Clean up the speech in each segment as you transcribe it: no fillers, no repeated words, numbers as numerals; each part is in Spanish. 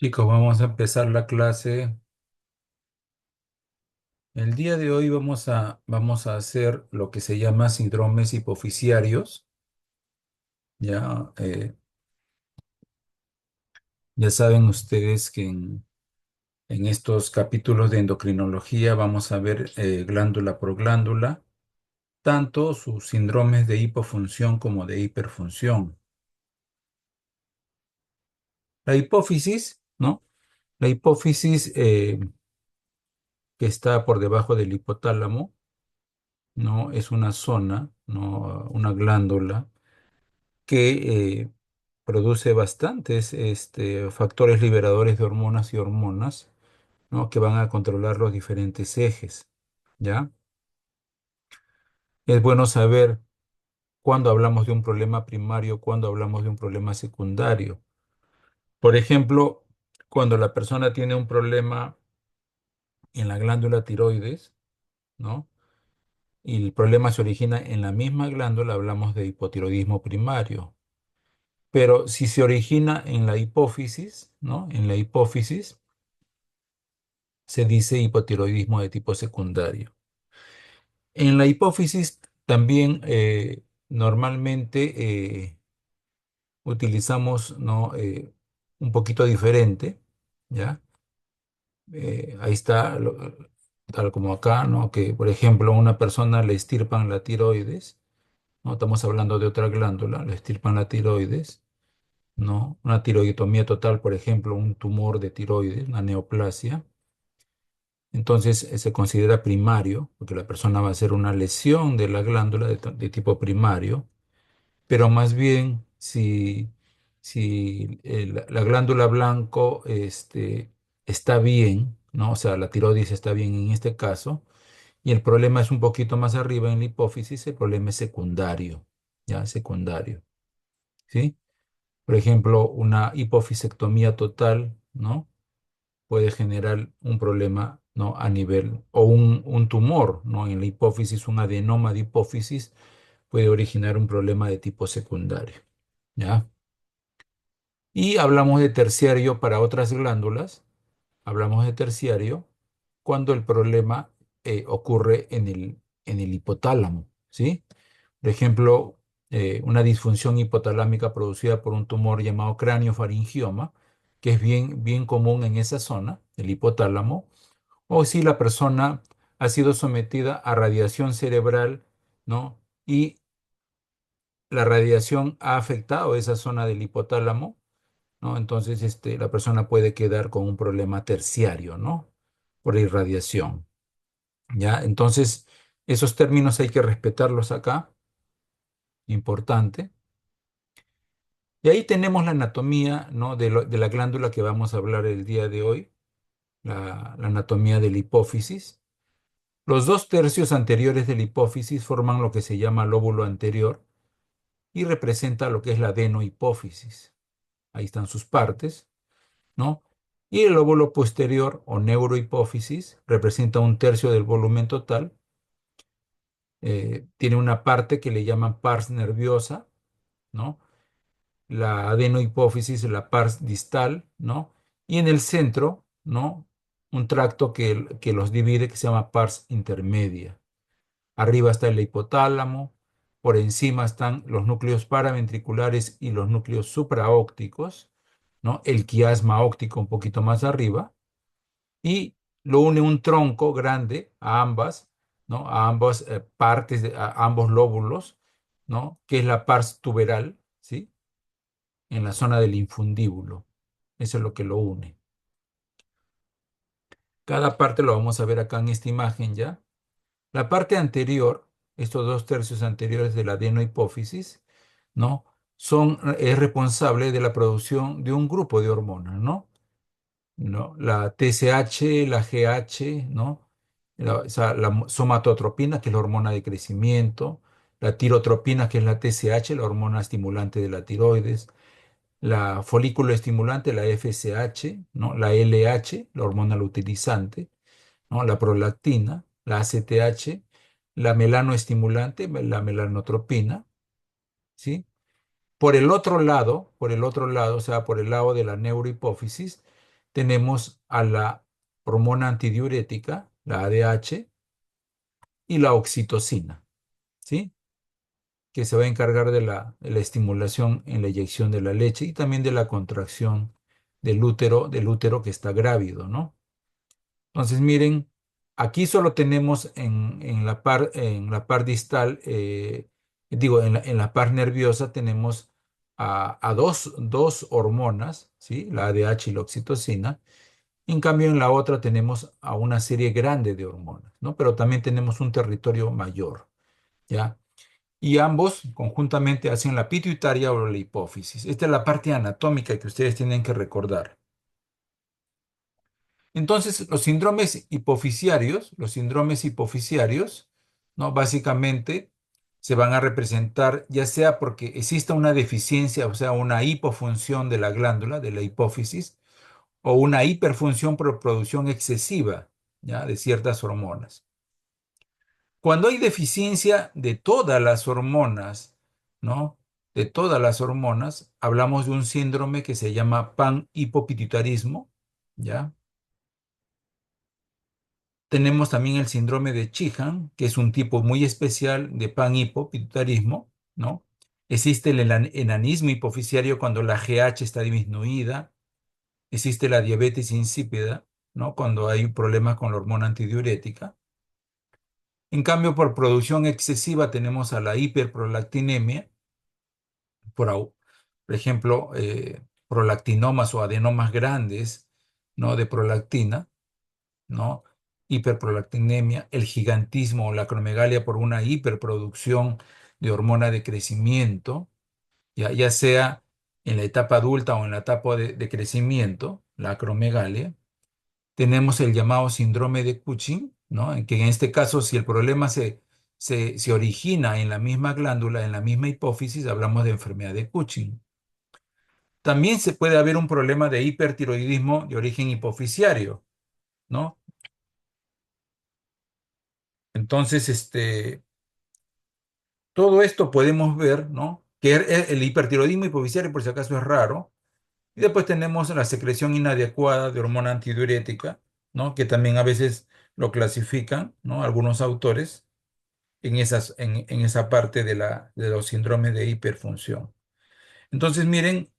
Chicos, vamos a empezar la clase. El día de hoy vamos a hacer lo que se llama síndromes hipofisiarios. Ya, ya saben ustedes que en estos capítulos de endocrinología vamos a ver glándula por glándula, tanto sus síndromes de hipofunción como de hiperfunción. La hipófisis, ¿no? La hipófisis que está por debajo del hipotálamo, ¿no? Es una zona, ¿no? Una glándula que produce bastantes factores liberadores de hormonas, ¿no? Que van a controlar los diferentes ejes, ¿ya? Es bueno saber cuándo hablamos de un problema primario, cuándo hablamos de un problema secundario. Por ejemplo, cuando la persona tiene un problema en la glándula tiroides, ¿no? Y el problema se origina en la misma glándula, hablamos de hipotiroidismo primario. Pero si se origina en la hipófisis, ¿no? En la hipófisis se dice hipotiroidismo de tipo secundario. En la hipófisis también normalmente utilizamos, ¿no? Un poquito diferente, ¿ya? Ahí está, tal como acá, ¿no? Que, por ejemplo, a una persona le extirpan la tiroides, ¿no? Estamos hablando de otra glándula, le extirpan la tiroides, ¿no? Una tiroidectomía total, por ejemplo, un tumor de tiroides, una neoplasia. Entonces se considera primario, porque la persona va a hacer una lesión de la glándula de tipo primario, pero más bien si la glándula blanco está bien, ¿no? O sea, la tiroides está bien en este caso, y el problema es un poquito más arriba en la hipófisis, el problema es secundario, ¿ya? Secundario, ¿sí? Por ejemplo, una hipofisectomía total, ¿no? Puede generar un problema, ¿no? A nivel, o un tumor, ¿no? En la hipófisis, un adenoma de hipófisis puede originar un problema de tipo secundario, ¿ya? Y hablamos de terciario para otras glándulas, hablamos de terciario cuando el problema ocurre en el hipotálamo, ¿sí? Por ejemplo, una disfunción hipotalámica producida por un tumor llamado craniofaringioma, que es bien, bien común en esa zona, el hipotálamo, o si la persona ha sido sometida a radiación cerebral, ¿no? Y la radiación ha afectado esa zona del hipotálamo, ¿no? Entonces, la persona puede quedar con un problema terciario, ¿no? Por irradiación, ¿ya? Entonces, esos términos hay que respetarlos acá, importante. Y ahí tenemos la anatomía, ¿no? De la glándula que vamos a hablar el día de hoy, la anatomía de la hipófisis. Los dos tercios anteriores de la hipófisis forman lo que se llama lóbulo anterior y representa lo que es la adenohipófisis. Ahí están sus partes, ¿no? Y el lóbulo posterior o neurohipófisis representa un tercio del volumen total. Tiene una parte que le llaman pars nerviosa, ¿no? La adenohipófisis, la pars distal, ¿no? Y en el centro, ¿no? Un tracto que los divide que se llama pars intermedia. Arriba está el hipotálamo, por encima están los núcleos paraventriculares y los núcleos supraópticos, ¿no? El quiasma óptico un poquito más arriba, y lo une un tronco grande a ambas, ¿no? A ambas partes, a ambos lóbulos, ¿no? Que es la pars tuberal, ¿sí? En la zona del infundíbulo. Eso es lo que lo une. Cada parte lo vamos a ver acá en esta imagen ya. La parte anterior, estos dos tercios anteriores de la adenohipófisis, ¿no? Es responsable de la producción de un grupo de hormonas, ¿no? ¿No? La TSH, la GH, ¿no? O sea, la somatotropina, que es la hormona de crecimiento, la tirotropina, que es la TSH, la hormona estimulante de la tiroides, la folículo estimulante, la FSH, ¿no? La LH, la hormona luteinizante, ¿no? La prolactina, la ACTH, la melanoestimulante, la melanotropina, ¿sí? Por el otro lado, o sea, por el lado de la neurohipófisis, tenemos a la hormona antidiurética, la ADH, y la oxitocina, ¿sí? Que se va a encargar de la estimulación en la eyección de la leche y también de la contracción del útero que está grávido, ¿no? Entonces, miren, aquí solo tenemos en la par distal, digo, en la par nerviosa tenemos a dos hormonas, ¿sí? La ADH y la oxitocina. En cambio, en la otra tenemos a una serie grande de hormonas, ¿no? Pero también tenemos un territorio mayor, ¿ya? Y ambos conjuntamente hacen la pituitaria o la hipófisis. Esta es la parte anatómica que ustedes tienen que recordar. Entonces, los síndromes hipofisiarios, ¿no? Básicamente se van a representar ya sea porque exista una deficiencia, o sea, una hipofunción de la glándula, de la hipófisis, o una hiperfunción por producción excesiva, ¿ya? De ciertas hormonas. Cuando hay deficiencia de todas las hormonas, ¿no? De todas las hormonas, hablamos de un síndrome que se llama panhipopituitarismo, ¿ya? Tenemos también el síndrome de Sheehan, que es un tipo muy especial de panhipopituitarismo, ¿no? Existe el enanismo hipofisiario cuando la GH está disminuida. Existe la diabetes insípida, ¿no? Cuando hay problemas con la hormona antidiurética. En cambio, por producción excesiva tenemos a la hiperprolactinemia, por ejemplo, prolactinomas o adenomas grandes, ¿no? De prolactina, ¿no? Hiperprolactinemia, el gigantismo o la acromegalia por una hiperproducción de hormona de crecimiento, ya sea en la etapa adulta o en la etapa de crecimiento, la acromegalia. Tenemos el llamado síndrome de Cushing, ¿no? En que en este caso, si el problema se origina en la misma glándula, en la misma hipófisis, hablamos de enfermedad de Cushing. También se puede haber un problema de hipertiroidismo de origen hipofisiario, ¿no? Entonces, todo esto podemos ver, ¿no? Que el hipertiroidismo hipofisiario, por si acaso, es raro. Y después tenemos la secreción inadecuada de hormona antidiurética, ¿no? Que también a veces lo clasifican, ¿no? Algunos autores en esa parte de los síndromes de hiperfunción. Entonces, miren,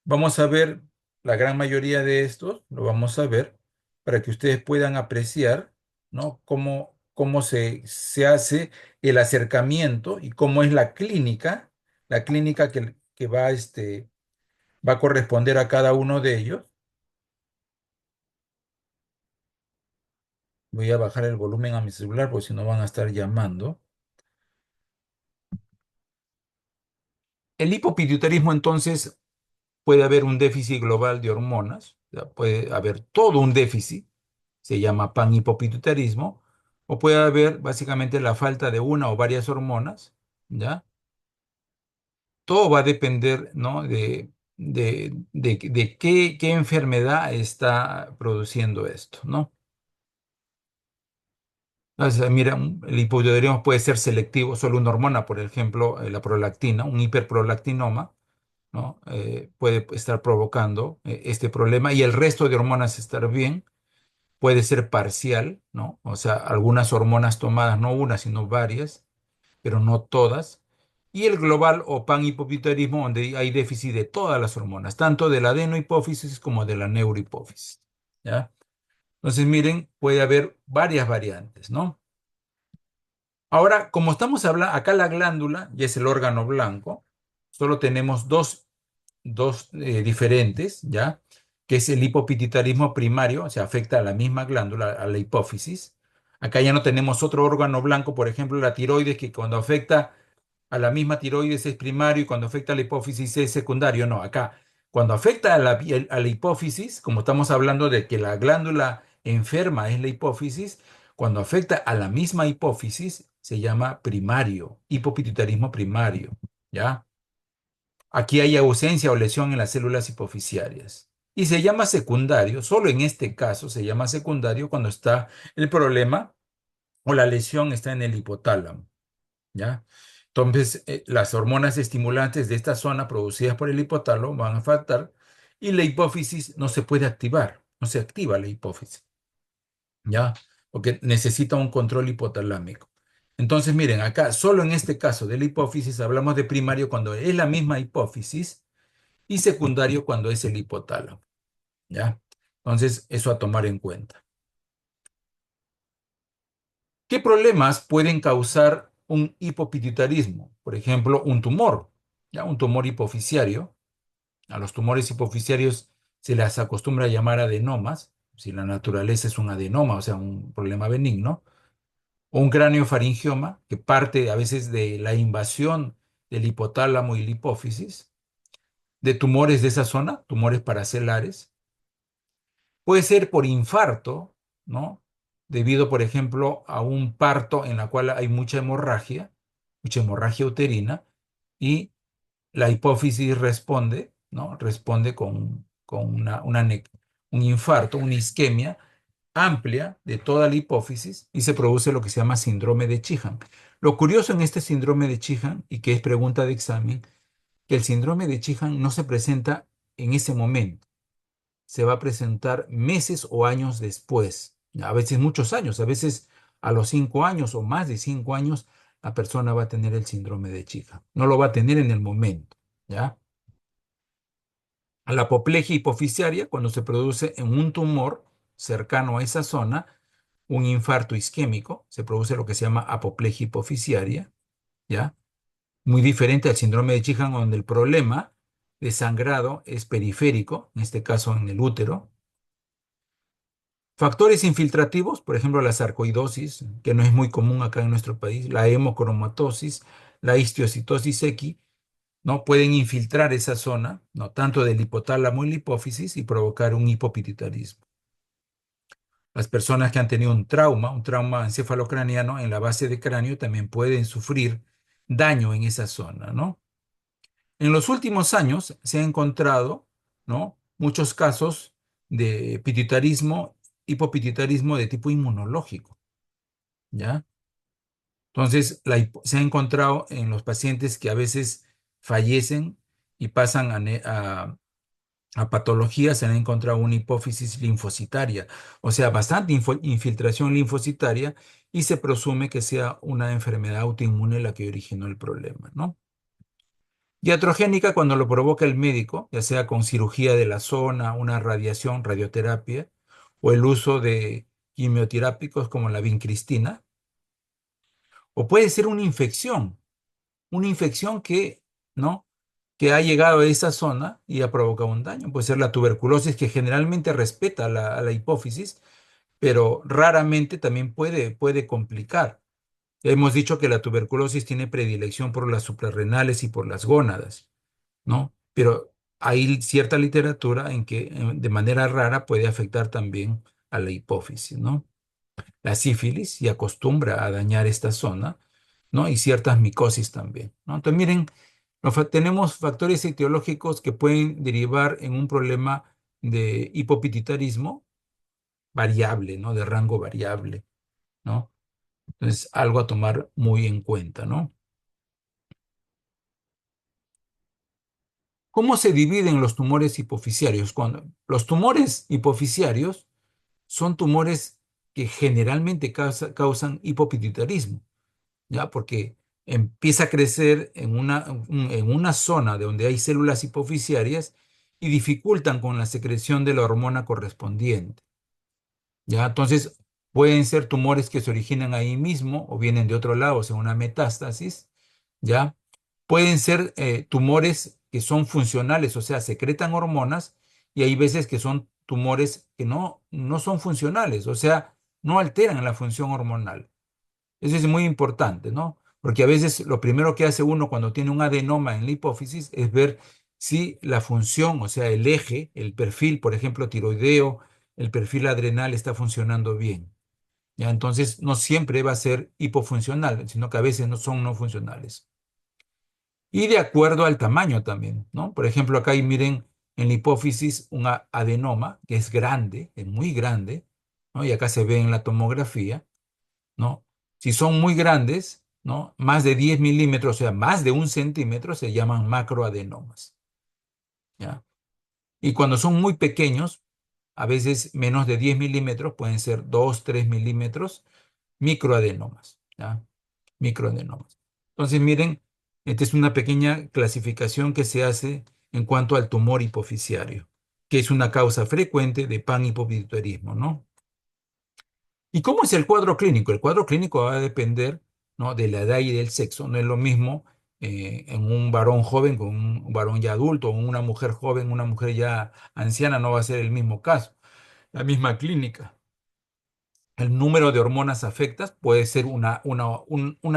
vamos a ver la gran mayoría de estos, lo vamos a ver para que ustedes puedan apreciar, ¿no? Cómo se hace el acercamiento y cómo es la clínica que va, va a corresponder a cada uno de ellos. Voy a bajar el volumen a mi celular porque si no van a estar llamando. El hipopituitarismo, entonces, puede haber un déficit global de hormonas, o sea, puede haber todo un déficit, se llama panhipopituitarismo, o puede haber básicamente la falta de una o varias hormonas, ¿ya? Todo va a depender, ¿no? De qué enfermedad está produciendo esto, ¿no? Entonces, mira, el hipotiroidismo puede ser selectivo, solo una hormona, por ejemplo, la prolactina, un hiperprolactinoma, ¿no? Puede estar provocando este problema y el resto de hormonas estar bien, puede ser parcial, ¿no? O sea, algunas hormonas tomadas, no una, sino varias, pero no todas. Y el global o panhipopituitarismo, donde hay déficit de todas las hormonas, tanto de la adenohipófisis como de la neurohipófisis, ¿ya? Entonces, miren, puede haber varias variantes, ¿no? Ahora, como estamos hablando, acá la glándula ya es el órgano blanco, solo tenemos dos diferentes, ¿ya? Que es el hipopituitarismo primario, o sea, afecta a la misma glándula, a la hipófisis. Acá ya no tenemos otro órgano blanco, por ejemplo, la tiroides, que cuando afecta a la misma tiroides es primario y cuando afecta a la hipófisis es secundario. No, acá, cuando afecta a la hipófisis, como estamos hablando de que la glándula enferma es la hipófisis, cuando afecta a la misma hipófisis se llama primario, hipopituitarismo primario, ¿ya? Aquí hay ausencia o lesión en las células hipofisiarias. Y se llama secundario, solo en este caso se llama secundario cuando está el problema o la lesión está en el hipotálamo, ¿ya? Entonces, las hormonas estimulantes de esta zona producidas por el hipotálamo van a faltar y la hipófisis no se puede activar. no se activa la hipófisis, ¿ya? Porque necesita un control hipotalámico. Entonces, miren, acá, solo en este caso de la hipófisis, hablamos de primario cuando es la misma hipófisis y secundario cuando es el hipotálamo, ¿ya? Entonces, eso a tomar en cuenta. ¿Qué problemas pueden causar un hipopituitarismo? Por ejemplo, un tumor, ¿ya? Un tumor hipofisiario. A los tumores hipofisiarios se les acostumbra a llamar adenomas, si la naturaleza es un adenoma, o sea, un problema benigno, o un craneofaringioma, que parte a veces de la invasión del hipotálamo y la hipófisis, de tumores de esa zona, tumores paracelares. Puede ser por infarto, ¿no? Debido, por ejemplo, a un parto en la cual hay mucha hemorragia uterina, y la hipófisis responde, ¿no? Responde con un infarto, una isquemia amplia de toda la hipófisis y se produce lo que se llama síndrome de Sheehan. Lo curioso en este síndrome de Sheehan, y que es pregunta de examen, que el síndrome de Sheehan no se presenta en ese momento, se va a presentar meses o años después, a veces muchos años, a veces a los 5 años o más de 5 años, la persona va a tener el síndrome de Sheehan. No lo va a tener en el momento, ¿ya? A la apoplejía hipofisiaria, cuando se produce en un tumor cercano a esa zona, un infarto isquémico, se produce lo que se llama apoplejía hipofisiaria, ¿ya? Muy diferente al síndrome de Sheehan, donde el problema de sangrado es periférico, en este caso en el útero. Factores infiltrativos, por ejemplo, la sarcoidosis, que no es muy común acá en nuestro país, la hemocromatosis, la histiocytosis X, ¿no? Pueden infiltrar esa zona, ¿no? Tanto del hipotálamo y la hipófisis y provocar un hipopituitarismo. Las personas que han tenido un trauma encefalocraniano en la base de cráneo, también pueden sufrir daño en esa zona, ¿no? En los últimos años se ha encontrado, ¿no? Muchos casos de pituitarismo, hipopituitarismo de tipo inmunológico, ¿ya? Entonces, se ha encontrado en los pacientes que a veces fallecen y pasan a patologías, se han encontrado una hipófisis linfocitaria, o sea, bastante infiltración linfocitaria, y se presume que sea una enfermedad autoinmune la que originó el problema, ¿no? Iatrogénica cuando lo provoca el médico, ya sea con cirugía de la zona, una radiación, radioterapia, o el uso de quimioterápicos como la vincristina, o puede ser una infección que, ¿no? Que ha llegado a esa zona y ha provocado un daño. Puede ser la tuberculosis, que generalmente respeta a la hipófisis, pero raramente también puede complicar. Hemos dicho que la tuberculosis tiene predilección por las suprarrenales y por las gónadas, ¿no? Pero hay cierta literatura en que de manera rara puede afectar también a la hipófisis, ¿no? La sífilis y acostumbra a dañar esta zona, ¿no? Y ciertas micosis también, ¿no? Entonces, miren, tenemos factores etiológicos que pueden derivar en un problema de hipopituitarismo variable, ¿no? De rango variable, ¿no? Entonces, algo a tomar muy en cuenta, ¿no? ¿Cómo se dividen los tumores hipofisiarios? Cuando los tumores hipofisiarios son tumores que generalmente causan hipopituitarismo, ¿ya? Porque empieza a crecer en una zona de donde hay células hipofisiarias y dificultan con la secreción de la hormona correspondiente, ¿ya? Entonces, pueden ser tumores que se originan ahí mismo o vienen de otro lado, o sea, una metástasis, ¿ya? Pueden ser tumores que son funcionales, o sea, secretan hormonas, y hay veces que son tumores que no son funcionales, o sea, no alteran la función hormonal. Eso es muy importante, ¿no? Porque a veces lo primero que hace uno cuando tiene un adenoma en la hipófisis es ver si la función, o sea, el eje, el perfil, por ejemplo, tiroideo, el perfil adrenal está funcionando bien. ¿Ya? Entonces, no siempre va a ser hipofuncional, sino que a veces no son no funcionales. Y de acuerdo al tamaño también, ¿no? Por ejemplo, acá hay, miren, en la hipófisis un adenoma que es grande, es muy grande, ¿no? Y acá se ve en la tomografía, ¿no? Si son muy grandes, ¿no? Más de 10 milímetros, o sea, más de 1 centímetro, se llaman macroadenomas, ¿ya? Y cuando son muy pequeños, a veces menos de 10 milímetros, pueden ser 2, 3 milímetros, microadenomas, ¿ya? Microadenomas. Entonces, miren, esta es una pequeña clasificación que se hace en cuanto al tumor hipofisiario, que es una causa frecuente de panhipopituitarismo, ¿no? ¿Y cómo es el cuadro clínico? El cuadro clínico va a depender, ¿no?, de la edad y del sexo. No es lo mismo en un varón joven con un varón ya adulto, o una mujer joven, una mujer ya anciana, no va a ser el mismo caso, la misma clínica. El número de hormonas afectas puede ser una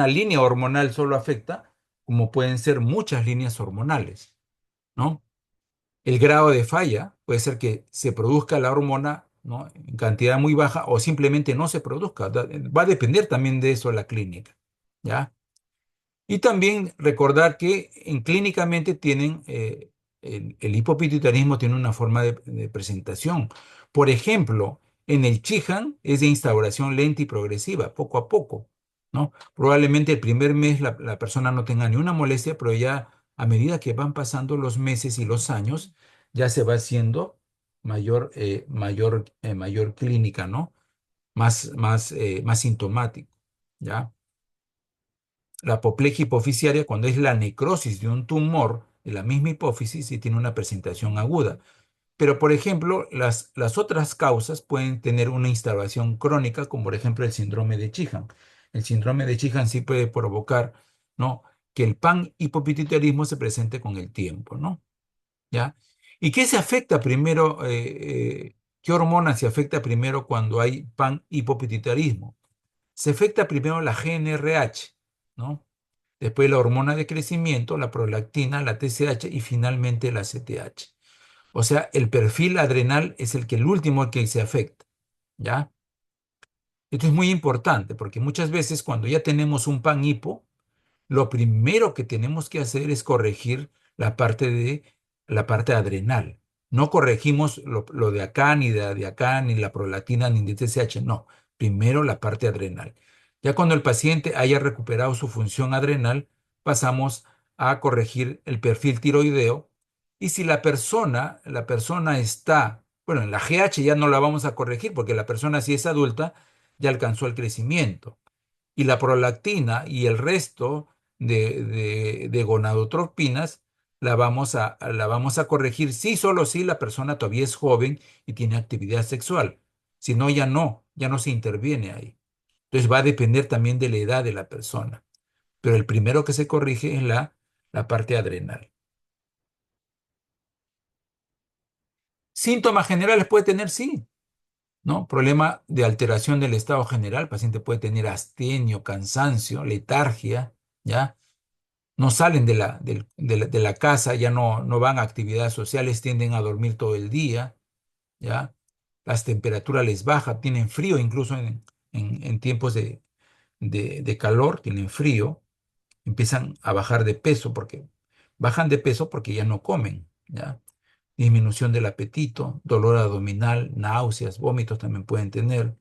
línea hormonal solo afecta, como pueden ser muchas líneas hormonales, ¿no? El grado de falla puede ser que se produzca la hormona, ¿no?, en cantidad muy baja o simplemente no se produzca. Va a depender también de eso la clínica, ¿ya? Y también recordar que clínicamente tienen, el hipopituitarismo tiene una forma de presentación. Por ejemplo, en el Chihan es de instauración lenta y progresiva, poco a poco, ¿no? Probablemente el primer mes la persona no tenga ni una molestia, pero ya a medida que van pasando los meses y los años, ya se va haciendo mayor clínica, ¿no? Más sintomático, ¿ya? La apoplejía hipofisiaria, cuando es la necrosis de un tumor de la misma hipófisis, y tiene una presentación aguda. Pero, por ejemplo, las otras causas pueden tener una instalación crónica, como por ejemplo el síndrome de Chihan. El síndrome de Chihan sí puede provocar, ¿no?, que el panhipopituitarismo se presente con el tiempo, ¿no? ¿Ya? ¿Y qué se afecta primero? ¿Qué hormona se afecta primero cuando hay panhipopituitarismo? Se afecta primero la GnRH, ¿no? Después la hormona de crecimiento, la prolactina, la TSH y finalmente la CTH. O sea, el perfil adrenal es el último al que se afecta, ¿ya? Esto es muy importante porque muchas veces cuando ya tenemos un pan hipo, lo primero que tenemos que hacer es corregir la parte adrenal. No corregimos lo de acá, de acá, ni la prolactina, ni de TSH, no. Primero la parte adrenal. Ya cuando el paciente haya recuperado su función adrenal, pasamos a corregir el perfil tiroideo. Y si la persona está, bueno, en la GH ya no la vamos a corregir porque la persona, si es adulta, ya alcanzó el crecimiento, y la prolactina y el resto de gonadotropinas la vamos a corregir sí, solo si la persona todavía es joven y tiene actividad sexual. Si no, ya no se interviene ahí. Entonces va a depender también de la edad de la persona. Pero el primero que se corrige es la parte adrenal. Síntomas generales puede tener, sí, ¿no? Problema de alteración del estado general. El paciente puede tener astenia, cansancio, letargia, ¿ya? No salen de la casa, ya no van a actividades sociales, tienden a dormir todo el día, ¿ya? Las temperaturas les bajan, tienen frío, incluso en tiempos de calor, tienen frío, empiezan a bajan de peso porque ya no comen, ¿ya? Disminución del apetito, dolor abdominal, náuseas, vómitos también pueden tener.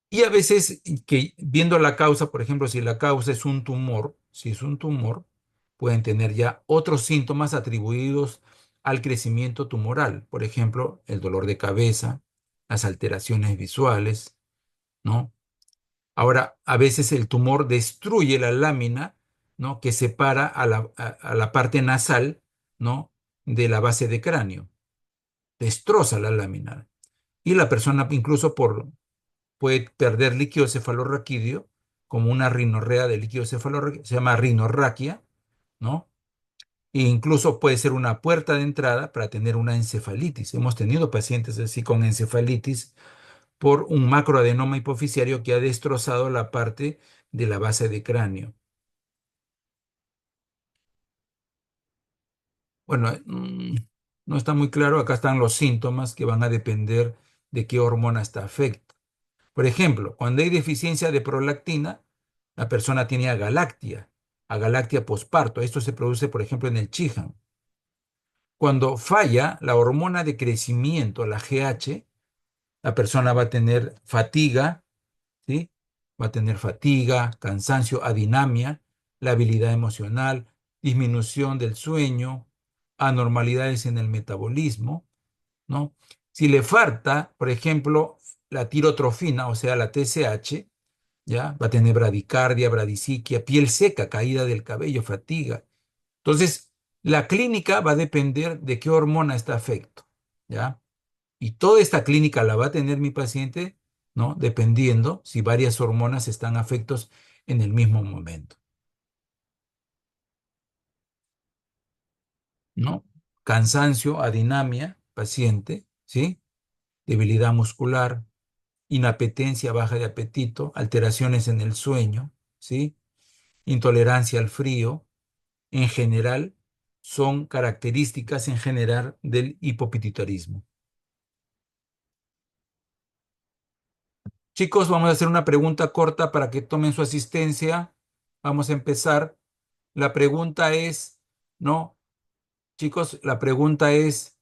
Y a veces que viendo la causa, por ejemplo, si la causa es un tumor, si es un tumor, pueden tener ya otros síntomas atribuidos al crecimiento tumoral. Por ejemplo, el dolor de cabeza, las alteraciones visuales, ¿no? Ahora, a veces el tumor destruye la lámina, ¿no?, que separa a la parte nasal, ¿no?, de la base de cráneo. Destroza la lámina. Y la persona incluso puede perder líquido cefalorraquídeo, como una rinorrea de líquido cefalorraquídeo, se llama rinorraquia, ¿no? E incluso puede ser una puerta de entrada para tener una encefalitis. Hemos tenido pacientes así con encefalitis por un macroadenoma hipofisiario que ha destrozado la parte de la base de cráneo. Bueno, no está muy claro. Acá están los síntomas que van a depender de qué hormona está afecta. Por ejemplo, cuando hay deficiencia de prolactina, la persona tiene agalactia posparto. Esto se produce, por ejemplo, en el Chihan. Cuando falla la hormona de crecimiento, la GH, la persona va a tener fatiga, ¿sí? Va a tener fatiga, cansancio, adinamia, la habilidad emocional, disminución del sueño, anormalidades en el metabolismo, ¿no? Si le falta, por ejemplo, la tirotrofina, o sea, la TSH, ¿ya? Va a tener bradicardia, bradisiquia, piel seca, caída del cabello, fatiga. Entonces, la clínica va a depender de qué hormona está afecto, ¿ya? Y toda esta clínica la va a tener mi paciente, ¿no? Dependiendo si varias hormonas están afectos en el mismo momento, ¿no? Cansancio, adinamia, paciente, ¿sí? Debilidad muscular, inapetencia, baja de apetito, alteraciones en el sueño, ¿sí? Intolerancia al frío, en general, son características en general del hipopituitarismo. Chicos, vamos a hacer una pregunta corta para que tomen su asistencia. Vamos a empezar. La pregunta es, ¿no? Chicos, la pregunta es,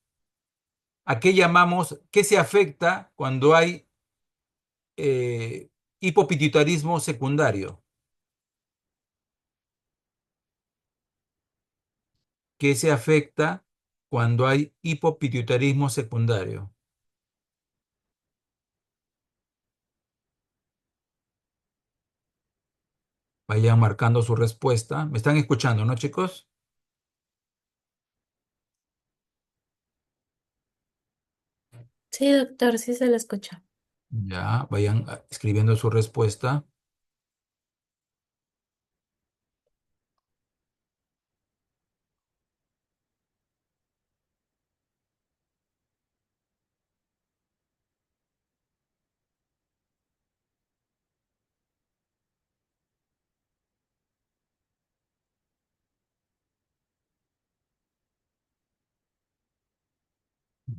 ¿a qué llamamos, qué se afecta cuando hay hipopituitarismo secundario? ¿Qué se afecta cuando hay hipopituitarismo secundario? Vayan marcando su respuesta. ¿Me están escuchando, no, chicos? Sí, doctor, sí se lo escucha. Ya, vayan escribiendo su respuesta.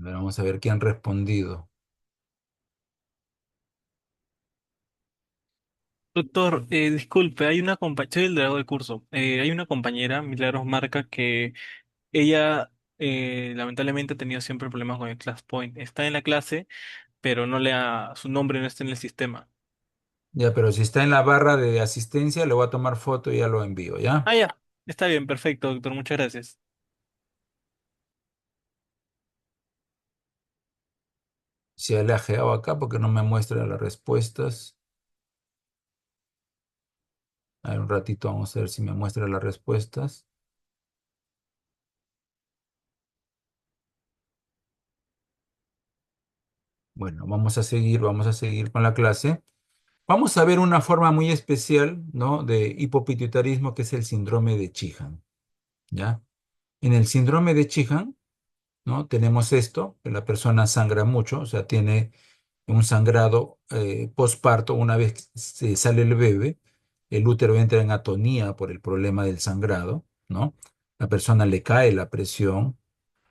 A ver, vamos a ver qué han respondido. Doctor, disculpe, hay una compañera, soy el delegado del curso. Hay una compañera, Milagros Marca, que ella lamentablemente ha tenido siempre problemas con el Class Point. Está en la clase, pero su nombre no está en el sistema. Ya, pero si está en la barra de asistencia, le voy a tomar foto y ya lo envío, ¿ya? Ah, ya, está bien, perfecto, doctor, muchas gracias. Si ha lajeado acá porque no me muestra las respuestas. A ver, un ratito vamos a ver si me muestra las respuestas. Bueno, vamos a seguir con la clase. Vamos a ver una forma muy especial, ¿no? De hipopituitarismo que es el síndrome de Sheehan, ¿ya? En el síndrome de Sheehan, ¿no? Tenemos esto, que la persona sangra mucho, o sea, tiene un sangrado posparto. Una vez que se sale el bebé, el útero entra en atonía por el problema del sangrado, ¿no? La persona le cae la presión.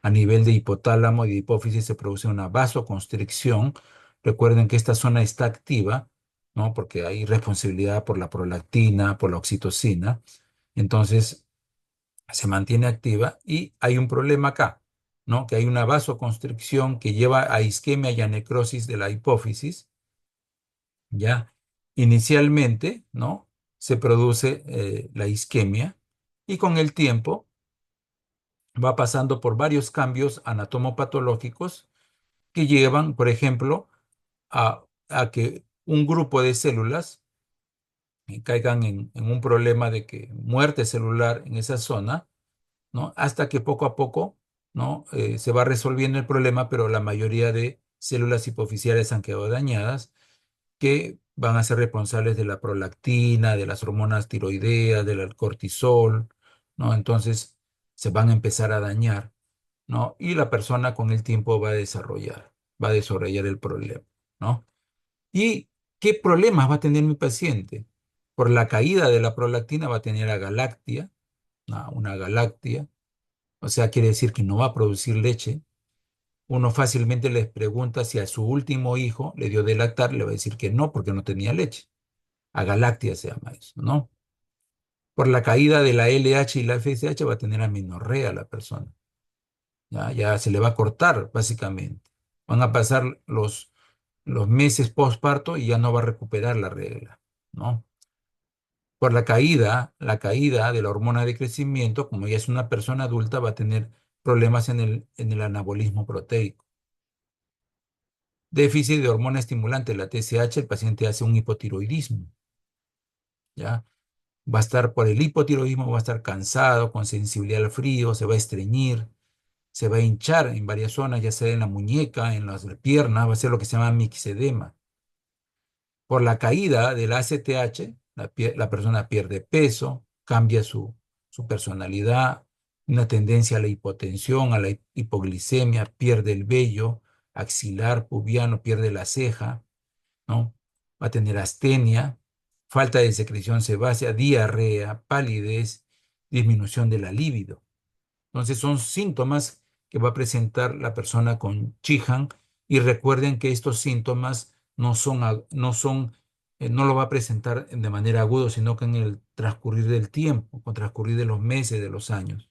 A nivel de hipotálamo y de hipófisis se produce una vasoconstricción. Recuerden que esta zona está activa, ¿no? Porque hay responsabilidad por la prolactina, por la oxitocina. Entonces, se mantiene activa y hay un problema acá, ¿no? Que hay una vasoconstricción que lleva a isquemia y a necrosis de la hipófisis, ¿ya? Inicialmente, ¿no? Se produce la isquemia y con el tiempo va pasando por varios cambios anatomopatológicos que llevan, por ejemplo, a que un grupo de células caigan en un problema de que muerte celular en esa zona, ¿no? Hasta que poco a poco, ¿no? Se va resolviendo el problema, pero la mayoría de células hipoficiales han quedado dañadas, que van a ser responsables de la prolactina, de las hormonas tiroideas, del cortisol, ¿no? Entonces se van a empezar a dañar, ¿no? Y la persona con el tiempo va a desarrollar el problema, ¿no? ¿Y qué problemas va a tener mi paciente? Por la caída de la prolactina va a tener agalactia, una galactia, o sea, quiere decir que no va a producir leche. Uno fácilmente les pregunta si a su último hijo le dio de lactar, le va a decir que no, porque no tenía leche. Agalactia se llama eso, ¿no? Por la caída de la LH y la FSH va a tener amenorrea la persona. Ya se le va a cortar, básicamente. Van a pasar los meses postparto y ya no va a recuperar la regla, ¿no? Por la caída de la hormona de crecimiento, como ella es una persona adulta, va a tener problemas en el anabolismo proteico. Déficit de hormona estimulante, la TSH, el paciente hace un hipotiroidismo, ¿ya? Va a estar por el hipotiroidismo, va a estar cansado, con sensibilidad al frío, se va a estreñir, se va a hinchar en varias zonas, ya sea en la muñeca, en las piernas, va a ser lo que se llama mixedema. Por la caída del ACTH, la persona pierde peso, cambia su personalidad, una tendencia a la hipotensión, a la hipoglicemia, pierde el vello axilar, pubiano, pierde la ceja, ¿no? Va a tener astenia, falta de secreción sebácea, diarrea, palidez, disminución de la libido. Entonces son síntomas que va a presentar la persona con Chihan y recuerden que estos síntomas no lo va a presentar de manera aguda, sino que en el transcurrir del tiempo, con transcurrir de los meses, de los años.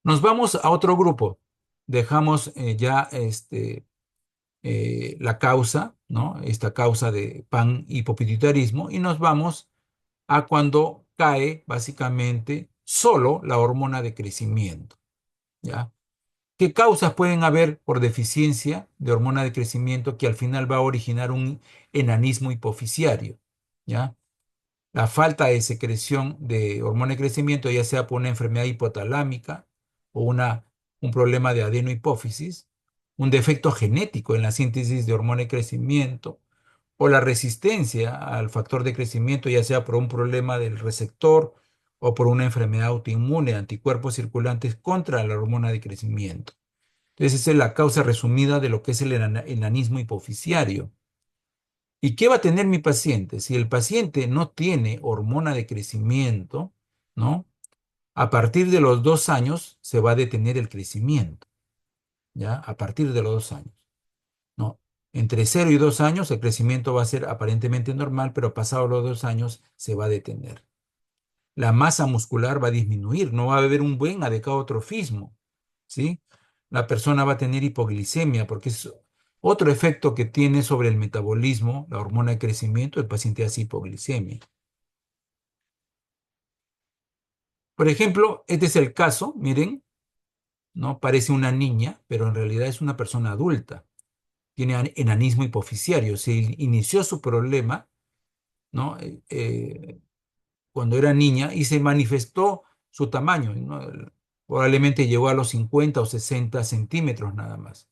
Nos vamos a otro grupo. Dejamos ya la causa, ¿no? Esta causa de panhipopituitarismo y nos vamos a cuando cae básicamente solo la hormona de crecimiento, ¿ya? ¿Qué causas pueden haber por deficiencia de hormona de crecimiento que al final va a originar un enanismo hipofisiario, ¿ya? La falta de secreción de hormona de crecimiento, ya sea por una enfermedad hipotalámica o un problema de adenohipófisis, un defecto genético en la síntesis de hormona de crecimiento, o la resistencia al factor de crecimiento, ya sea por un problema del receptor o por una enfermedad autoinmune, anticuerpos circulantes contra la hormona de crecimiento. Entonces, esa es la causa resumida de lo que es el enanismo hipofisiario. ¿Y qué va a tener mi paciente? Si el paciente no tiene hormona de crecimiento, ¿no? A partir de los 2 años se va a detener el crecimiento, ¿ya? A partir de los 2 años. No, entre 0 y 2 años el crecimiento va a ser aparentemente normal, pero pasados los 2 años se va a detener. La masa muscular va a disminuir, no va a haber un buen adecaotrofismo, ¿sí? La persona va a tener hipoglicemia porque es otro efecto que tiene sobre el metabolismo, la hormona de crecimiento, el paciente hace hipoglicemia. Por ejemplo, este es el caso, miren, ¿no? Parece una niña, pero en realidad es una persona adulta. Tiene enanismo hipofisiario. Se inició su problema, ¿no? Cuando era niña y se manifestó su tamaño, ¿no? Probablemente llegó a los 50 o 60 centímetros nada más,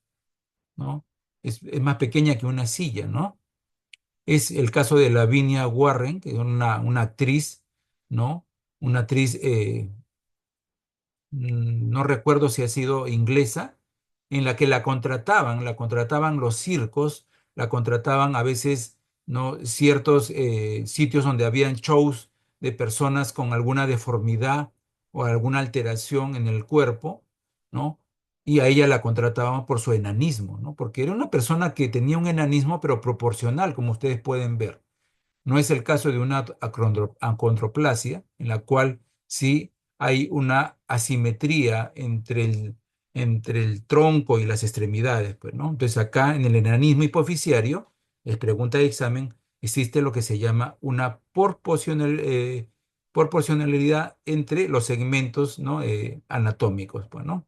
¿no? Es más pequeña que una silla, ¿no? Es el caso de Lavinia Warren, que es una actriz, ¿no? Una actriz no recuerdo si ha sido inglesa, en la que la contrataban los circos, la contrataban a veces, ¿no? Ciertos sitios donde habían shows de personas con alguna deformidad o alguna alteración en el cuerpo, ¿no? Y a ella la contrataban por su enanismo, ¿no? Porque era una persona que tenía un enanismo, pero proporcional, como ustedes pueden ver. No es el caso de una acondroplasia, en la cual sí hay una asimetría entre el tronco y las extremidades, pues, ¿no? Entonces acá en el enanismo hipofisiario, es pregunta de examen, existe lo que se llama una proporcionalidad entre los segmentos, ¿no? Anatómicos, pues, ¿no?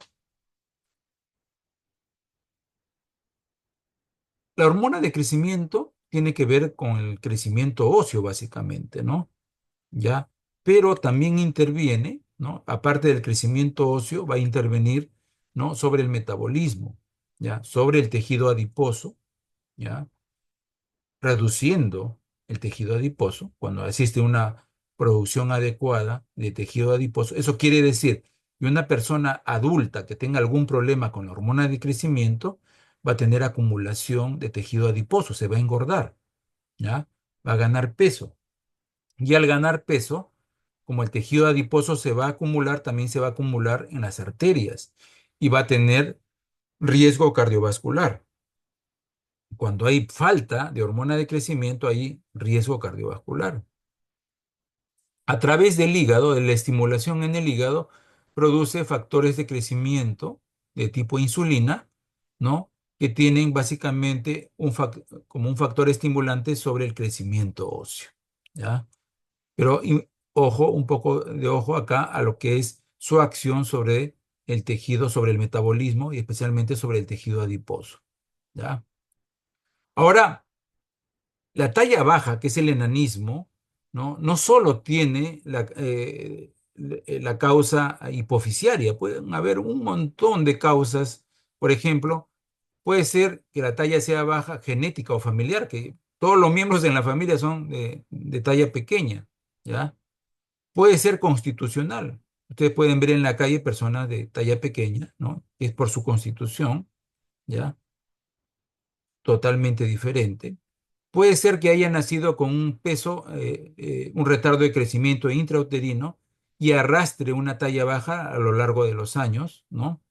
La hormona de crecimiento tiene que ver con el crecimiento óseo, básicamente, ¿no? ¿Ya? Pero también interviene, ¿no? Aparte del crecimiento óseo, va a intervenir, ¿no? Sobre el metabolismo, ¿ya? Sobre el tejido adiposo, ¿ya? Reduciendo el tejido adiposo, cuando existe una producción adecuada de tejido adiposo. Eso quiere decir que una persona adulta que tenga algún problema con la hormona de crecimiento va a tener acumulación de tejido adiposo, se va a engordar, ¿ya? Va a ganar peso. Y al ganar peso, como el tejido adiposo se va a acumular, también se va a acumular en las arterias y va a tener riesgo cardiovascular. Cuando hay falta de hormona de crecimiento, hay riesgo cardiovascular. A través del hígado, de la estimulación en el hígado, produce factores de crecimiento de tipo insulina, ¿no? Que tienen básicamente como un factor estimulante sobre el crecimiento óseo, ¿ya? Pero ojo, un poco de ojo acá a lo que es su acción sobre el tejido, sobre el metabolismo y especialmente sobre el tejido adiposo. ¿Ya? Ahora, la talla baja, que es el enanismo, ¿no? No solo tiene la causa hipofisiaria, pueden haber un montón de causas. Por ejemplo, puede ser que la talla sea baja genética o familiar, que todos los miembros de la familia son de talla pequeña, ¿ya? Puede ser constitucional. Ustedes pueden ver en la calle personas de talla pequeña, ¿no? Es por su constitución, ¿ya? Totalmente diferente. Puede ser que haya nacido con un peso, un retardo de crecimiento intrauterino y arrastre una talla baja a lo largo de los años, ¿no?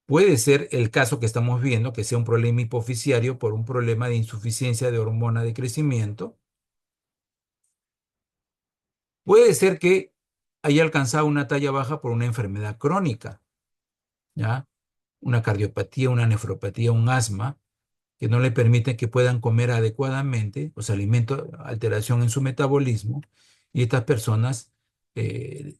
Puede ser el caso que estamos viendo, que sea un problema hipofisiario por un problema de insuficiencia de hormona de crecimiento. Puede ser que haya alcanzado una talla baja por una enfermedad crónica, ¿ya? Una cardiopatía, una nefropatía, un asma, que no le permiten que puedan comer adecuadamente, o sea, alimento, alteración en su metabolismo, y estas personas eh,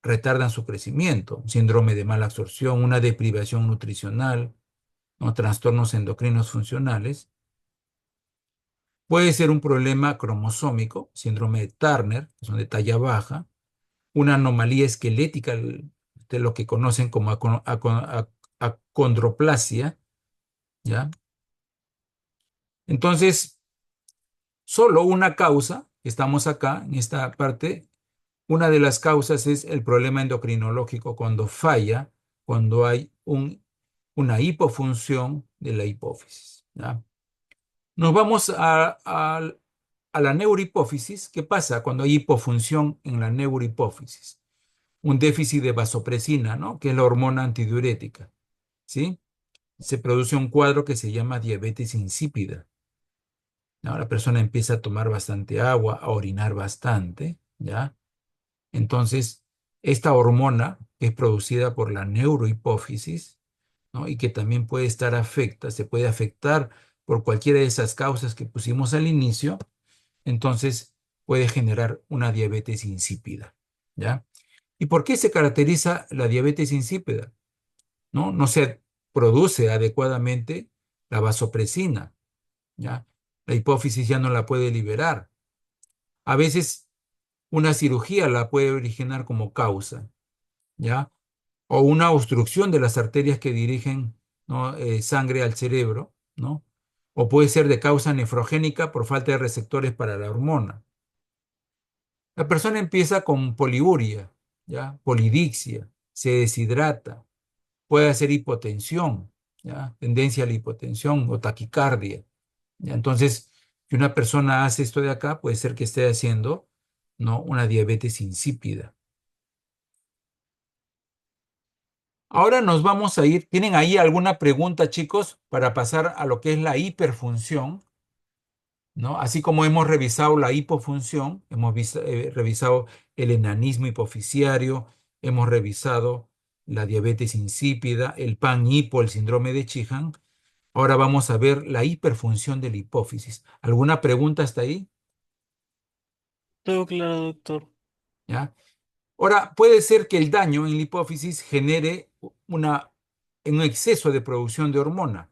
retardan su crecimiento, un síndrome de mala absorción, una deprivación nutricional, ¿no? Trastornos endocrinos funcionales. Puede ser un problema cromosómico, síndrome de Turner, que son de talla baja, una anomalía esquelética, de lo que conocen como acondroplasia, ¿ya? Entonces, solo una causa, estamos acá en esta parte, una de las causas es el problema endocrinológico cuando falla, cuando hay una hipofunción de la hipófisis, ¿ya? Nos vamos a la neurohipófisis. ¿Qué pasa cuando hay hipofunción en la neurohipófisis? Un déficit de vasopresina, ¿no? Que es la hormona antidiurética, ¿sí? Se produce un cuadro que se llama diabetes insípida, ¿no? La persona empieza a tomar bastante agua, a orinar bastante, ¿ya? Entonces, esta hormona que es producida por la neurohipófisis, ¿no? Y que también puede estar se puede afectar por cualquiera de esas causas que pusimos al inicio, entonces puede generar una diabetes insípida, ¿ya? ¿Y por qué se caracteriza la diabetes insípida? ¿No? No se produce adecuadamente la vasopresina, ¿ya? La hipófisis ya no la puede liberar. A veces una cirugía la puede originar como causa, ¿ya? O una obstrucción de las arterias que dirigen, ¿no? Sangre al cerebro, ¿no? O puede ser de causa nefrogénica por falta de receptores para la hormona. La persona empieza con poliuria, ¿ya? Polidixia, se deshidrata, puede hacer hipotensión, ¿ya? Tendencia a la hipotensión o taquicardia, ¿ya? Entonces, si una persona hace esto de acá, puede ser que esté haciendo, ¿no? Una diabetes insípida. Ahora nos vamos a ir. ¿Tienen ahí alguna pregunta, chicos, para pasar a lo que es la hiperfunción? ¿No? Así como hemos revisado la hipofunción, hemos revisado el enanismo hipofisiario, hemos revisado la diabetes insípida, el pan-hipo, el síndrome de Sheehan. Ahora vamos a ver la hiperfunción de la hipófisis. ¿Alguna pregunta hasta ahí? Todo claro, doctor. ¿Ya? Ahora, puede ser que el daño en la hipófisis genere un exceso de producción de hormona.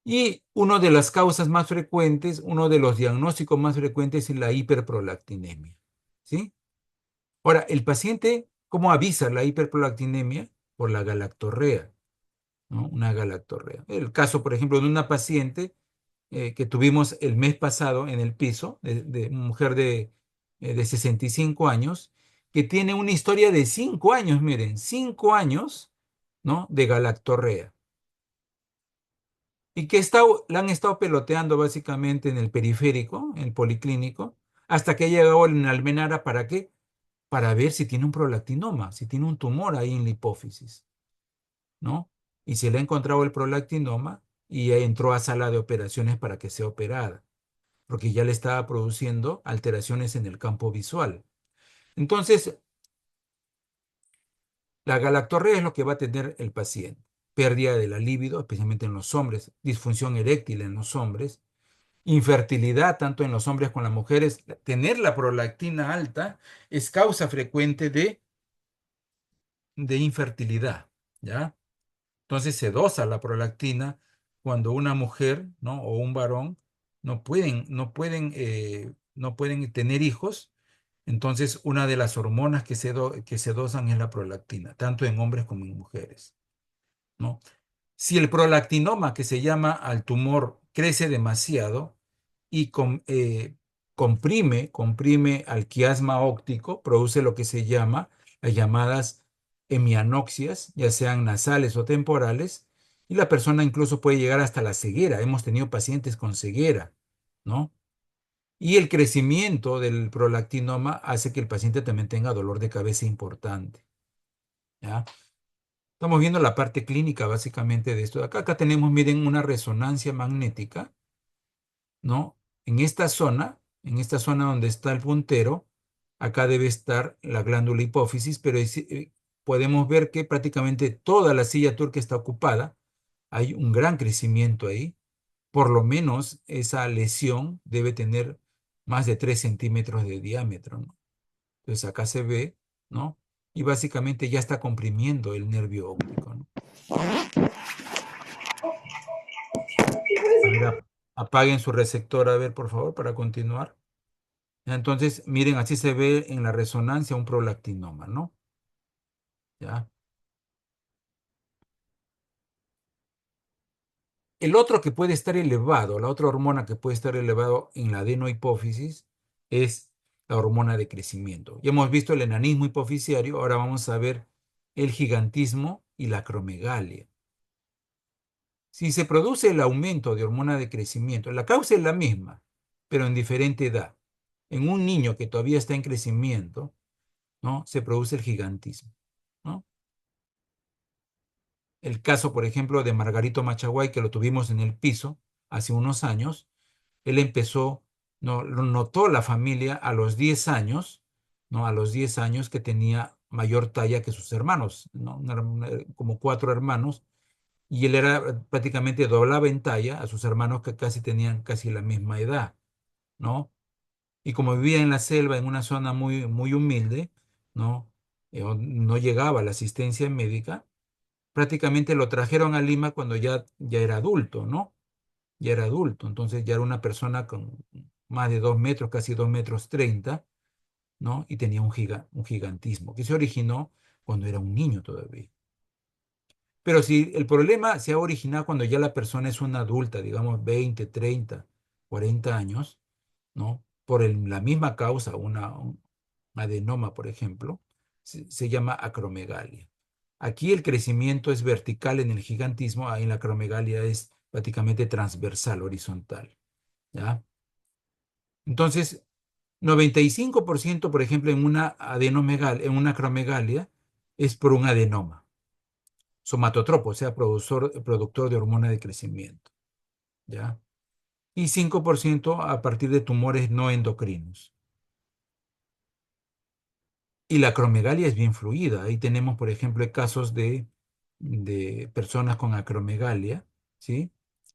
Y una de las causas más frecuentes, uno de los diagnósticos más frecuentes es la hiperprolactinemia. ¿Sí? Ahora, el paciente, ¿cómo avisa la hiperprolactinemia? Por la galactorrea, ¿no? Una galactorrea. El caso, por ejemplo, de una paciente que tuvimos el mes pasado en el piso, de una mujer de 65 años, que tiene una historia de 5 años, miren, 5 años, ¿no? De galactorrea. Y que la han estado peloteando básicamente en el periférico, en el policlínico, hasta que ha llegado en Almenara. ¿Para qué? Para ver si tiene un prolactinoma, si tiene un tumor ahí en la hipófisis, ¿no? Y se le ha encontrado el prolactinoma y ya entró a sala de operaciones para que sea operada, porque ya le estaba produciendo alteraciones en el campo visual. Entonces, la galactorrea es lo que va a tener el paciente. Pérdida de la libido, especialmente en los hombres, disfunción eréctil en los hombres, Infertilidad, tanto en los hombres como en las mujeres. Tener la prolactina alta es causa frecuente de infertilidad, ¿ya? Entonces se dosa la prolactina cuando una mujer, ¿no? O un varón no pueden tener hijos. Entonces, una de las hormonas que se dosan es la prolactina, tanto en hombres como en mujeres, ¿no? Si el prolactinoma, que se llama al tumor, crece demasiado y comprime al quiasma óptico, produce lo que se llama las llamadas hemianoxias, ya sean nasales o temporales, y la persona incluso puede llegar hasta la ceguera. Hemos tenido pacientes con ceguera, ¿no? Y el crecimiento del prolactinoma hace que el paciente también tenga dolor de cabeza importante, ¿ya? Estamos viendo la parte clínica básicamente de esto. Acá tenemos, miren, una resonancia magnética, ¿no? En esta zona donde está el puntero, acá debe estar la glándula hipófisis, pero podemos ver que prácticamente toda la silla turca está ocupada. Hay un gran crecimiento ahí. Por lo menos esa lesión debe tener más de 3 centímetros de diámetro, ¿no? Entonces acá se ve, ¿no? Y básicamente ya está comprimiendo el nervio óptico, ¿no? A ver, apaguen su receptor, a ver, por favor, para continuar. Entonces, miren, así se ve en la resonancia un prolactinoma, ¿no? ¿Ya? El otro que puede estar elevado, la otra hormona que puede estar elevado en la adenohipófisis es la hormona de crecimiento. Ya hemos visto el enanismo hipofisiario, ahora vamos a ver el gigantismo y la acromegalia. Si se produce el aumento de hormona de crecimiento, la causa es la misma, pero en diferente edad. En un niño que todavía está en crecimiento, ¿no? Se produce el gigantismo, ¿no? El caso, por ejemplo, de Margarito Machaguay, que lo tuvimos en el piso hace unos años, él empezó, no, lo notó la familia a los 10 años, ¿no? A los 10 años que tenía mayor talla que sus hermanos, ¿no? Como 4 hermanos, y él era prácticamente doblaba en talla a sus hermanos que casi tenían casi la misma edad, ¿no? Y como vivía en la selva, en una zona muy, muy humilde, ¿no? No llegaba la asistencia médica, prácticamente lo trajeron a Lima cuando ya era adulto, ¿no? Ya era adulto, entonces ya era una persona con más de 2 metros, casi 2 metros 30, ¿no? Y tenía un gigantismo que se originó cuando era un niño todavía. Pero si el problema se ha originado cuando ya la persona es una adulta, digamos 20, 30, 40 años, ¿no? Por la misma causa, un adenoma, por ejemplo, se llama acromegalia. Aquí el crecimiento es vertical en el gigantismo, ahí en la acromegalia es prácticamente transversal, horizontal, ¿ya? Entonces, 95%, por ejemplo, en una acromegalia, es por un adenoma somatotropo, o sea, productor de hormona de crecimiento, ¿ya? Y 5% a partir de tumores no endocrinos. Y la acromegalia es bien fluida. Ahí tenemos, por ejemplo, casos de personas con acromegalia, ¿sí?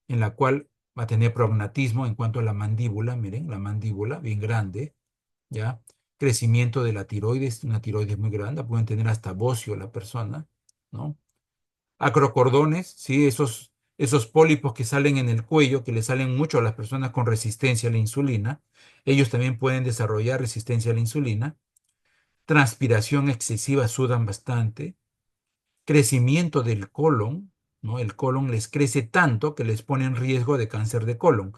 En la cual va a tener prognatismo en cuanto a la mandíbula, miren, la mandíbula bien grande, ¿ya? Crecimiento de la tiroides, una tiroides muy grande, pueden tener hasta bocio la persona, ¿no? Acrocordones, ¿sí? Esos pólipos que salen en el cuello, que le salen mucho a las personas con resistencia a la insulina, ellos también pueden desarrollar resistencia a la insulina. Transpiración excesiva, sudan bastante. Crecimiento del colon, ¿no? El colon les crece tanto que les pone en riesgo de cáncer de colon.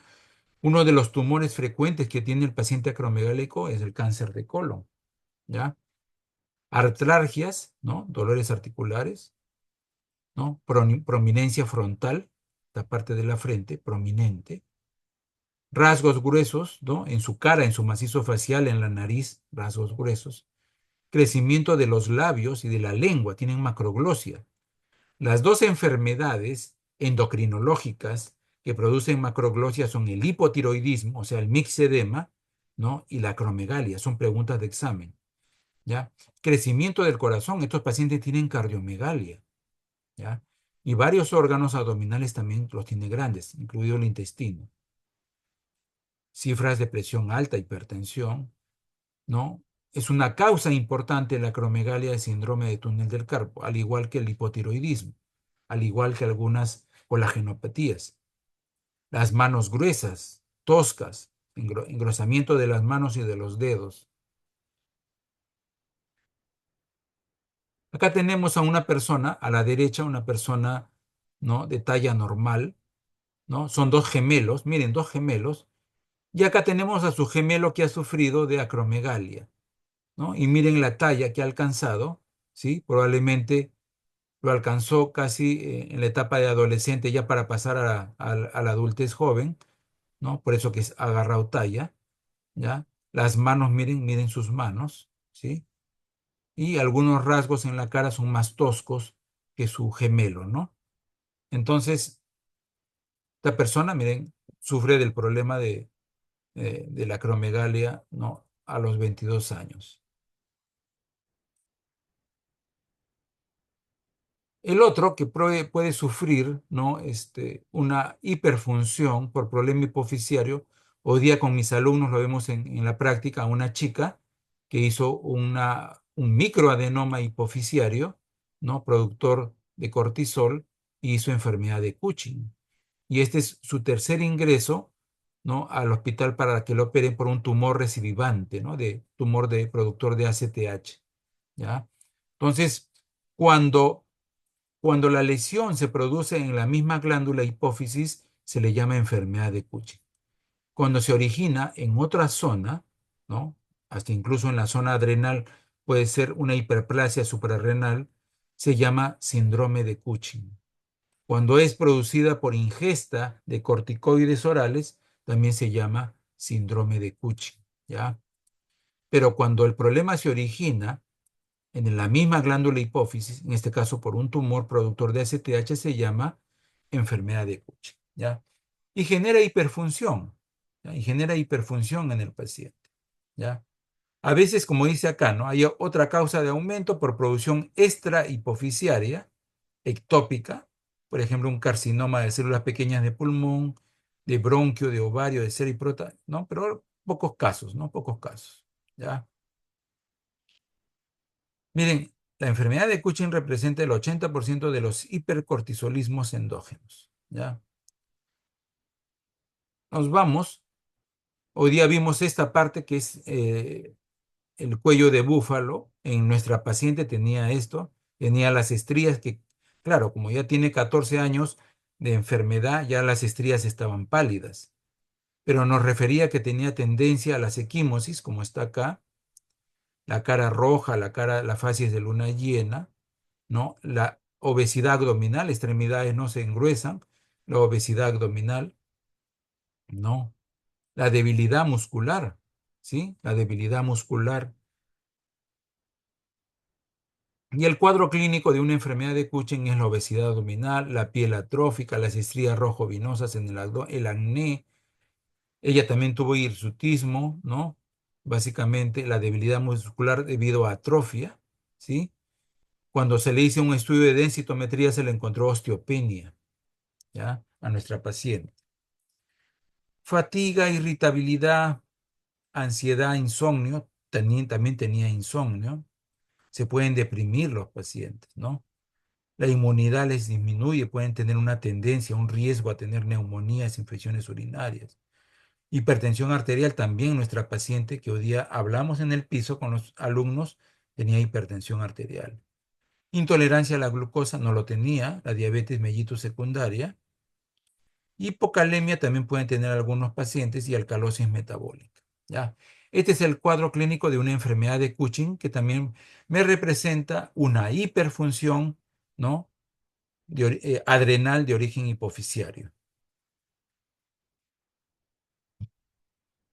Uno de los tumores frecuentes que tiene el paciente acromegálico es el cáncer de colon, ¿ya? Artralgias, ¿no? Dolores articulares, ¿no? Prominencia frontal, la parte de la frente, prominente. Rasgos gruesos, ¿no? En su cara, en su macizo facial, en la nariz, rasgos gruesos. Crecimiento de los labios y de la lengua, tienen macroglosia. Las dos enfermedades endocrinológicas que producen macroglosia son el hipotiroidismo, o sea, el mixedema, ¿no? Y la acromegalia, son preguntas de examen, ¿ya? Crecimiento del corazón, estos pacientes tienen cardiomegalia, ¿ya? Y varios órganos abdominales también los tiene grandes, incluido el intestino. cifras de presión alta, hipertensión, ¿no? Es una causa importante de la acromegalia del síndrome de túnel del carpo, al igual que el hipotiroidismo, al igual que algunas colagenopatías. Las manos gruesas, toscas, engrosamiento de las manos y de los dedos. Acá tenemos a una persona, a la derecha, una persona, ¿no?, de talla normal, ¿no? Son dos gemelos, miren, dos gemelos. Y acá tenemos a su gemelo que ha sufrido de acromegalia, ¿no? Y miren la talla que ha alcanzado, ¿sí? Probablemente lo alcanzó casi en la etapa de adolescente ya para pasar a la adultez joven, ¿no? Por eso que ha agarrado talla, ¿ya? Las manos, miren, miren sus manos, ¿sí? Y algunos rasgos en la cara son más toscos que su gemelo, ¿no? Entonces, esta persona, miren, sufre del problema de la acromegalia, ¿no? A los 22 años. El otro que puede sufrir, ¿no?, una hiperfunción por problema hipofisiario. Hoy día con mis alumnos lo vemos en la práctica, una chica que hizo un microadenoma hipofisiario, ¿no?, productor de cortisol, y hizo enfermedad de Cushing. Y este es su tercer ingreso, ¿no?, al hospital para que lo operen por un tumor recidivante, ¿no?, de tumor de productor de ACTH, ¿ya? Entonces, cuando cuando la lesión se produce en la misma glándula hipófisis, se le llama enfermedad de Cushing. Cuando se origina en otra zona, ¿no?, hasta incluso en la zona adrenal, puede ser una hiperplasia suprarrenal, se llama síndrome de Cushing. Cuando es producida por ingesta de corticoides orales, también se llama síndrome de Cushing, ¿ya? Pero cuando el problema se origina en la misma glándula hipófisis, en este caso por un tumor productor de ACTH, se llama enfermedad de Cushing, ¿ya? Y genera hiperfunción, ¿ya? Y genera hiperfunción en el paciente, ¿ya? A veces, como dice acá, ¿no?, hay otra causa de aumento por producción extrahipofisiaria, ectópica, por ejemplo, un carcinoma de células pequeñas de pulmón, de bronquio, de ovario, de cera y próstata, ¿no? Pero pocos casos, ¿no? Pocos casos, ¿ya? Miren, la enfermedad de Cushing representa el 80% de los hipercortisolismos endógenos, ¿ya? Nos vamos. Hoy día vimos esta parte que es el cuello de búfalo. En nuestra paciente tenía esto, tenía las estrías que, claro, como ya tiene 14 años de enfermedad, ya las estrías estaban pálidas, pero nos refería que tenía tendencia a la equimosis, como está acá, la cara roja, la facies de luna llena, ¿no? La obesidad abdominal, extremidades no se engruesan, la obesidad abdominal, ¿no? La debilidad muscular, ¿sí? La debilidad muscular. Y el cuadro clínico de una enfermedad de Cushing es la obesidad abdominal, la piel atrófica, las estrías rojo-vinosas en el acné. Ella también tuvo hirsutismo, ¿no? Básicamente la debilidad muscular debido a atrofia, ¿sí? Cuando se le hizo un estudio de densitometría se le encontró osteopenia, ¿ya?, a nuestra paciente. Fatiga, irritabilidad, ansiedad, insomnio, también tenía insomnio. Se pueden deprimir los pacientes, ¿no? La inmunidad les disminuye, pueden tener una tendencia, un riesgo a tener neumonías, infecciones urinarias. Hipertensión arterial también nuestra paciente, que hoy día hablamos en el piso con los alumnos, tenía hipertensión arterial. Intolerancia a la glucosa no lo tenía, la diabetes mellitus secundaria. Hipocalemia también pueden tener algunos pacientes y alcalosis metabólica, ¿ya? Este es el cuadro clínico de una enfermedad de Cushing que también me representa una hiperfunción, ¿no?, adrenal de origen hipofisiario.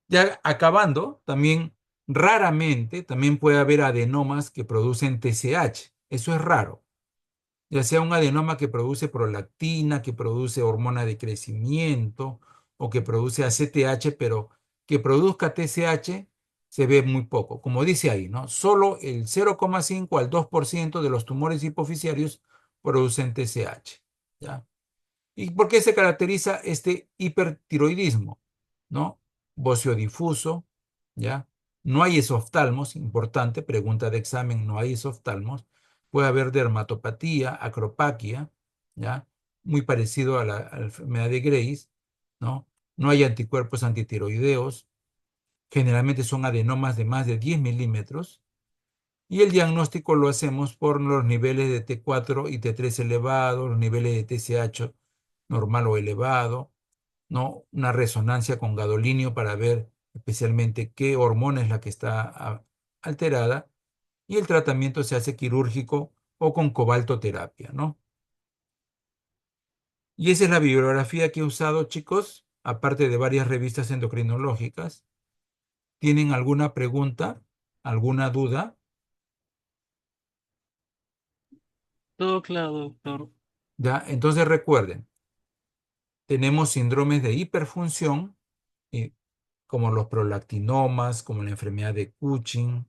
Ya acabando, también raramente también puede haber adenomas que producen TSH. Eso es raro. Ya sea un adenoma que produce prolactina, que produce hormona de crecimiento o que produce ACTH, pero que produzca TSH se ve muy poco. Como dice ahí, ¿no? Solo el 0,5 al 2% de los tumores hipofisiarios producen TSH, ¿ya? ¿Y por qué se caracteriza este hipertiroidismo? ¿No? bocio difuso, ¿ya? No hay esoftalmos, importante, pregunta de examen, no hay esoftalmos. Puede haber dermatopatía, acropaquia, ¿ya? Muy parecido a la enfermedad de Graves, ¿no? No hay anticuerpos antitiroideos, generalmente son adenomas de más de 10 milímetros, y el diagnóstico lo hacemos por los niveles de T4 y T3 elevados, los niveles de TSH normal o elevado, ¿no? Una resonancia con gadolinio para ver especialmente qué hormona es la que está alterada, y el tratamiento se hace quirúrgico o con cobaltoterapia, ¿no? Y esa es la bibliografía que he usado, chicos, aparte de varias revistas endocrinológicas. ¿Tienen alguna pregunta, alguna duda? Todo claro, doctor. Ya, entonces recuerden, tenemos síndromes de hiperfunción, eh, como los prolactinomas, como la enfermedad de Cushing,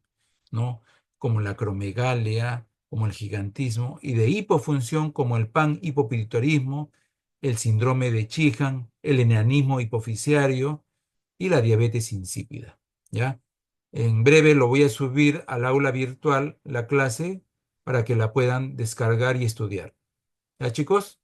¿no? Como la acromegalia, como el gigantismo, y de hipofunción como el panhipopituitarismo, el síndrome de Sheehan, el enanismo hipofisiario y la diabetes insípida, ¿ya? En breve lo voy a subir al aula virtual, la clase, para que la puedan descargar y estudiar. ¿Ya, chicos?